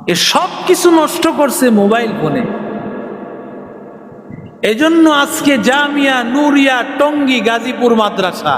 এ সব কিছু নষ্ট করছে মোবাইল ফোনে। এজন্য আজকে জামিয়া নুরিয়া টঙ্গী গাজীপুর মাদ্রাসা,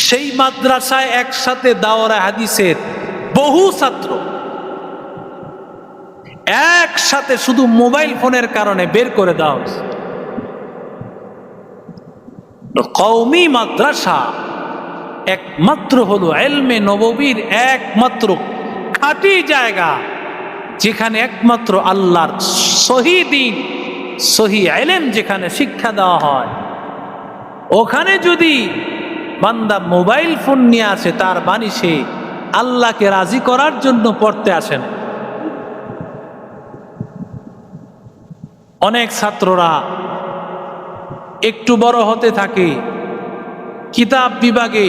সেই মাদ্রাসায় একসাথে দাওরা হাদিসের বহু ছাত্র একসাথে শুধু মোবাইল ফোনের কারণে বের করে দেওয়া হয়েছে। কওমি মাদ্রাসা একমাত্র হলো ইলমে নববীর একমাত্র খাঁটি জায়গা, যেখানে একমাত্র আল্লাহর সহি দ্বীন সহি ইলম যেখানে শিক্ষা দেওয়া হয়। ওখানে যদি বান্দা মোবাইল ফোন নিয়ে আসে, তার বাণী সে আল্লাহকে রাজি করার জন্য পড়তে আসেন। অনেক ছাত্ররা একটু বড় হতে থাকে, কিতাব বিভাগে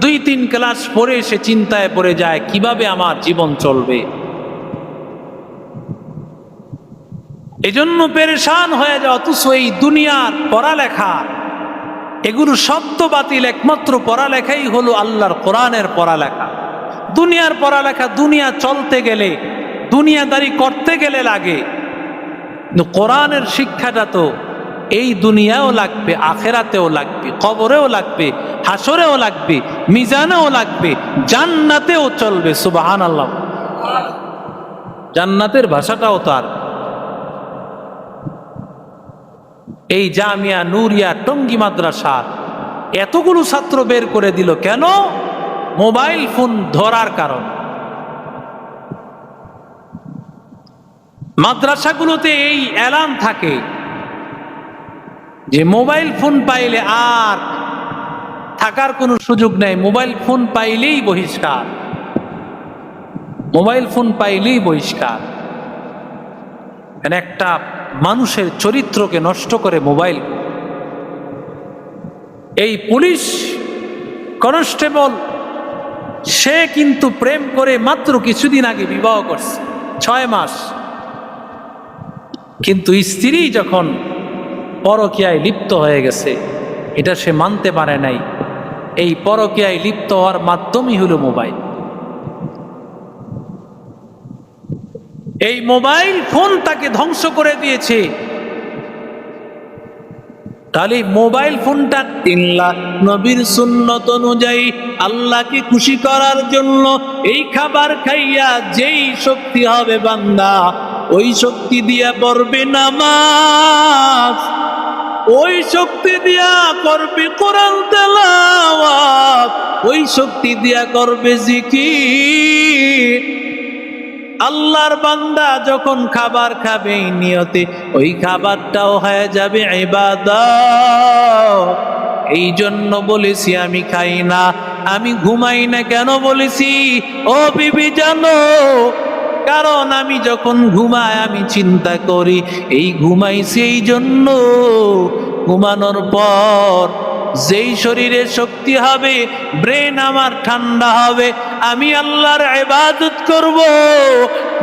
2-3 ক্লাস পড়ে সে চিন্তায় পড়ে যায় কিভাবে আমার জীবন চলবে। এজন্য পেরেশান হয়ে যায়। অথচ এই দুনিয়ার পড়ালেখা এগুলো শব্দ বাতিল, একমাত্র পড়ালেখাই হলো আল্লাহর কোরআনের পড়ালেখা। দুনিয়ার পড়ালেখা দুনিয়া চলতে গেলে, দুনিয়াদারি করতে গেলে লাগে, কিন্তু কোরআনের শিক্ষাটা তো এই দুনিয়াও লাগবে, আখেরাতেও লাগবে, কবরেও লাগবে, হাসরেও লাগবে, মিজানেও লাগবে, জান্নাতেও চলবে। সুবহানাল্লাহ। জান্নাতের ভাষাটাও তার। এই জামিয়া নুরিয়া টঙ্গী মাদ্রাসা এতগুলো ছাত্র বের করে দিল কেন? মোবাইল ফোন ধরার কারণ। মাদ্রাসাগুলোতে এই এলান থাকে যে মোবাইল ফোন পাইলে আর থাকার কোনো সুযোগ নেই, মোবাইল ফোন পাইলেই বহিষ্কার, মোবাইল ফোন পাইলেই বহিষ্কার। একটা মানুষের চরিত্রকে নষ্ট করে মোবাইল। এই পুলিশ কনস্টেবল সে কিন্তু প্রেম করে মাত্র কিছুদিন আগে বিবাহ করছে, 6 মাস, কিন্তু স্ত্রী যখন পরকীয়ায় লিপ্ত হয়ে গেছে এটা সে মানতে পারে নাই। এই পরকীয়ায় লিপ্ত হওয়ার মাধ্যমই হলো মোবাইল। এই মোবাইল ফোন তাকে ধ্বংস করে দিয়েছে। তাহলে মোবাইল ফোনটা 3 লাখ নবীর সুন্নত অনুযায়ী আল্লাহকে খুশি করার জন্য এই খাবার খাইয়া যেই শক্তি হবে বান্দা, ওই শক্তি দিয়া পড়বে নামাজ, ওই শক্তি দিয়া করবে কোরআন তেলাওয়াত, ওই শক্তি দিয়া করবে জিকির। আল্লাহর বান্দা যখন খাবার খাবে এই নিয়তে, ওই খাবারটাও হয়ে যাবে ইবাদত। এই জন্য বলেছি আমি খাই না, আমি ঘুমাই না। কেন বলেছি ও বিবি জানো? কারণ আমি যখন ঘুমাই আমি চিন্তা করি এই ঘুমাইছি এই জন্য, ঘুমানোর পর যেই শরীরে শক্তি হবে, ব্রেন আমার ঠান্ডা হবে, আমি আল্লাহর ইবাদত করব।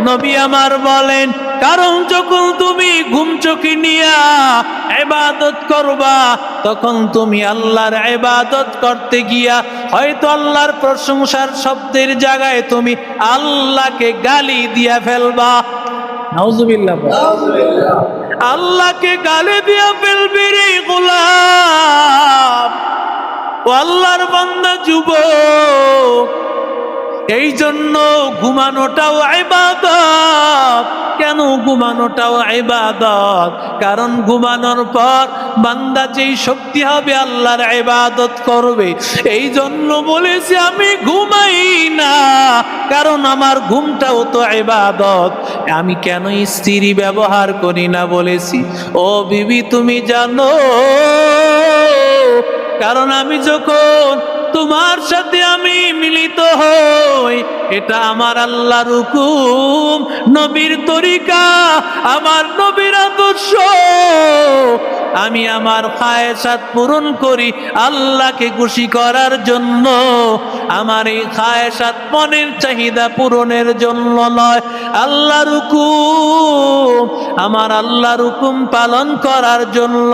নবী আমার বলেন, কারণ যখন তুমি ঘুম চোখে নিয়া ইবাদত করবা, তখন তুমি আল্লাহর ইবাদত করতে গিয়া হয়তো আল্লাহর প্রশংসার শব্দের জায়গায় তুমি আল্লাহকে গালি দিয়া ফেলবা। নাউজুবিল্লাহ। আল্লাহকে গালি দিয়া ফেলবি রে গোলাম, ও আল্লাহর বান্দা যুবক। এই জন্য ঘুমানোটাও ইবাদত। কেন ঘুমানোটাও ইবাদত? কারণ ঘুমানোর পর বান্দা যেই শক্তি হবে আল্লাহর ইবাদত করবে। এই জন্য বলেছি আমি ঘুমাই না, কারণ আমার ঘুমটাও তো ইবাদত। আমি কেন স্ত্রী ব্যবহার করি না বলেছি ও বিবি তুমি জানো? কারণ আমি যখন তোমার সাথে আমি মিলিত হই, এটা আমার আল্লাহর হুকুম, নবীর তরিকা, আমার নবীর আদর্শ। আমি আমার খায়েশাত পূরণ করি আল্লাহকে খুশি করার জন্য। আমার এই খায়েশাত মনের চাহিদা পূরণের জন্য নয়, আল্লাহর হুকুম, আমার আল্লাহর হুকুম পালন করার জন্য।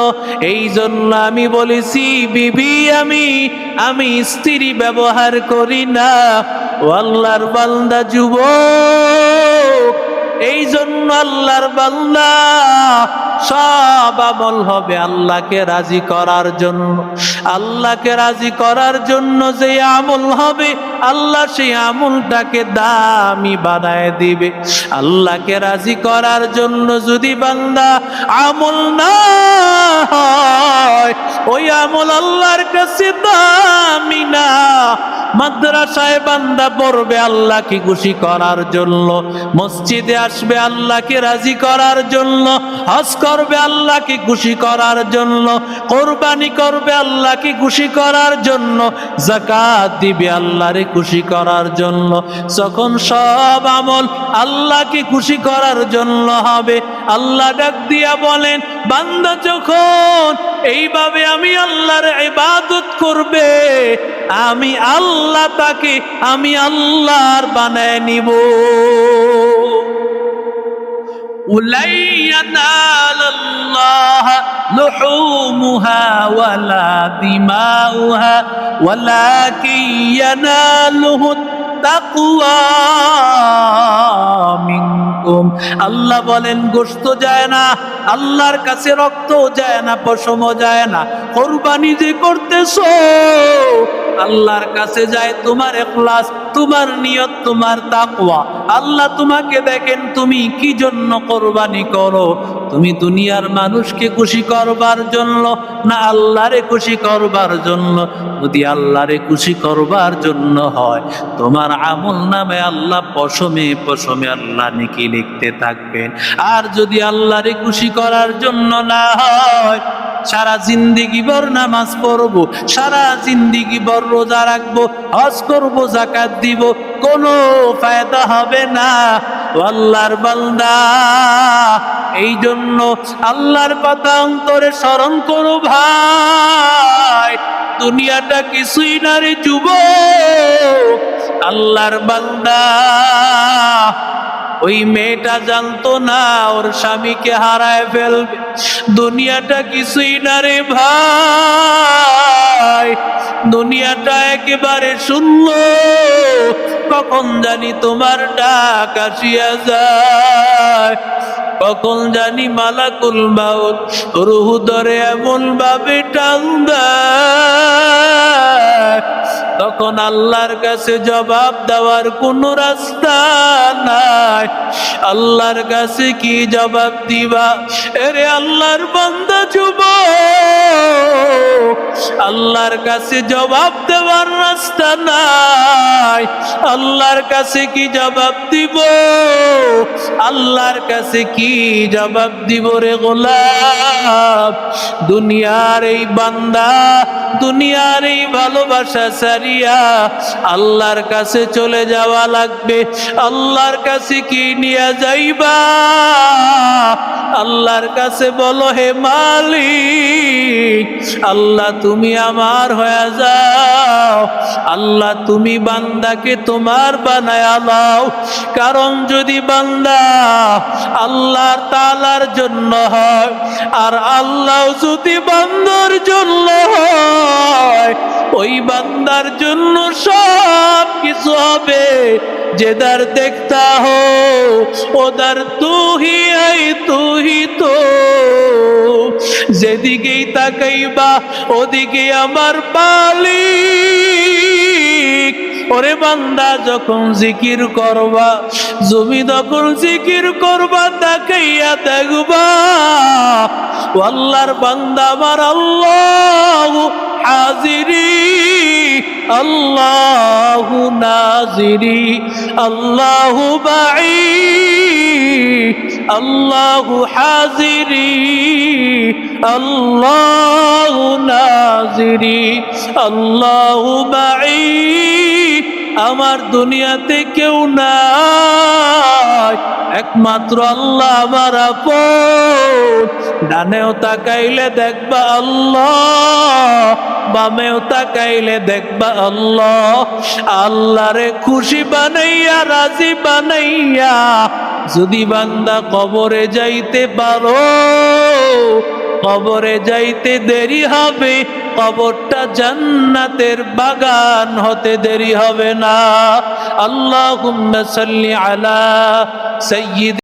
এই জন্য আমি বলেছি বিবি আমি স্ত্রী ব্যবহার করি না, ও আল্লাহর বান্দা যুবক, এই জন্য আল্লাহর বান্দা সব আমল হবে আল্লাহকে রাজি করার জন্য। আল্লাহকে রাজি করার জন্য যে আমল হবে, আল্লাহ সেই আমলটাকে দামি বানায় দিবে। আল্লাহকে রাজি করার জন্য যদি বান্দা আমল না হয়, ওই আমল আল্লাহর কাছে দামি না। মাদ্রাসায় বান্দা পড়বে আল্লাহকে খুশি করার জন্য, মসজিদে আসবে আল্লাহকে রাজি করার জন্য, হজ করবে আল্লাহকে খুশি করার জন্য, কোরবানি করবে আল্লাহকে খুশি করার জন্য, যাকাত দিবে আল্লাহরে খুশি করার জন্য। যখন সব আমল আল্লাহকে খুশি করার জন্য হবে, আল্লাহ ডাক দিয়া বলেন, বান্দা যখন এইভাবে আমি আল্লাহর ইবাদত করবে, আমি আল্লাহ তাকে আমি আল্লাহর বানায় নিব। উলাই ইয়ানালাল্লাহ লুহুমুহা ওয়ালা দিমাউহা ওয়ালাকিন ইয়ানালুহু তাকওয়া মিনকুম। আল্লাহ বলেন, গোশত যায় না আল্লাহর কাছে, রক্ত যায় না, পশমও যায় না। কুরবানি যে করতেছো আল্লাহর কাছে যায় তোমার ইখলাস, তোমার নিয়ত, তোমার তাকওয়া। আল্লাহ তোমাকে দেখেন তুমি কি জন্য কুরবানি করো। তুমি দুনিয়ার মানুষকে খুশি করবার জন্য না আল্লাহরে খুশি করবার জন্য? যদি আল্লাহরে খুশি করবার জন্য হয়, তোমার আমল নামে আল্লাহ পশমে পশমে আল্লাহ নেকি লিখতে থাকবেন। আর যদি আল্লাহরে খুশি করার জন্য না হয়, সারা জিন্দেগি ভর নামাজ পড়বো, সারা জিন্দেগি ভর রোজা রাখবো, হজ করবো, যাকাত দিব, কোনো ফায়দা হবে না। আল্লাহর বান্দা, এই জন্য আল্লাহর কথা অন্তরে স্মরণ করো ভাই। দুনিয়াটা কিছুই না রে যুবক। আল্লাহর বান্দা, ওই মেয়েটা জানতো না ওর স্বামীকে হারায় ফেলবে। দুনিয়াটা কিছুই না রে ভাই, দুনিয়াটা একেবারে শূন্য। কখন জানি তোমার ডাক আসিয়া যায়, কখন জানি মালাকুল মাউত রূহ ধরে এমন ভাবে টান দেয়, তখন আল্লাহর কাছে জবাব দেওয়ার কোনো রাস্তা নাই। আল্লাহর কাছে কি জবাব দিবা? এরে আল্লাহর বান্দা যুবক, আল্লাহর কাছে জবাব দেওয়ার রাস্তা নাই। আল্লাহর কাছে কি জবাব দিব? আল্লাহর কাছে কি জবাব দিব রে গোলাম? দুনিয়ার এই বান্দা, দুনিয়ার এই ভালোবাসা সারিয়া আল্লাহর কাছে চলে যাওয়া লাগবে। আল্লাহর কাছে কি নিয়ে যাইবা? আল্লাহর কাছে বলো, হে মালিক, আল্লাহ তুমি আমার হয়ে যাও। আল্লাহ তুমি বান্দাকে তোমার বানায়া দাও। কারণ যদি বান্দা আল্লাহর তাআলার জন্য হয়, আর আল্লাহ যদি বান্দার জন্য হয়, ওই বান্দার জন্য সব কিছু হবে। যেদার দেখতা হো ওদার তু হি আই তু হি তো, যেদিকেই তাকাইবা ওদিকে আমার মালিক। ওরে বান্দা, যখন জিকির করবা, জমি যখন জিকির করবা, তাকাইয়া দেখবা ও আল্লাহর বান্দা আমার আল্লাহ হাজিরি, আল্লাহু নাজিরি, আল্লাহু বাঈ, আল্লাহু হাজিরি, আল্লাহু নাজিরি, আল্লাহু বাঈ। আমার দুনিয়াতে কেউ নাই, একমাত্র আল্লাহ আমার আপন। ডানেও তাকাইলে দেখবা আল্লাহ, বামেও তাকাইলে দেখবা আল্লাহ। আল্লাহরে খুশি বানাইয়া, রাজি বানাইয়া যদি বান্দা কবরে যাইতে পারো, কবরে যাইতে দেরি হবে, কবরটা জান্নাতের বাগান হতে দেরি হবে না। আল্লাহুম্মা সাল্লি আলা সাইয়্যিদ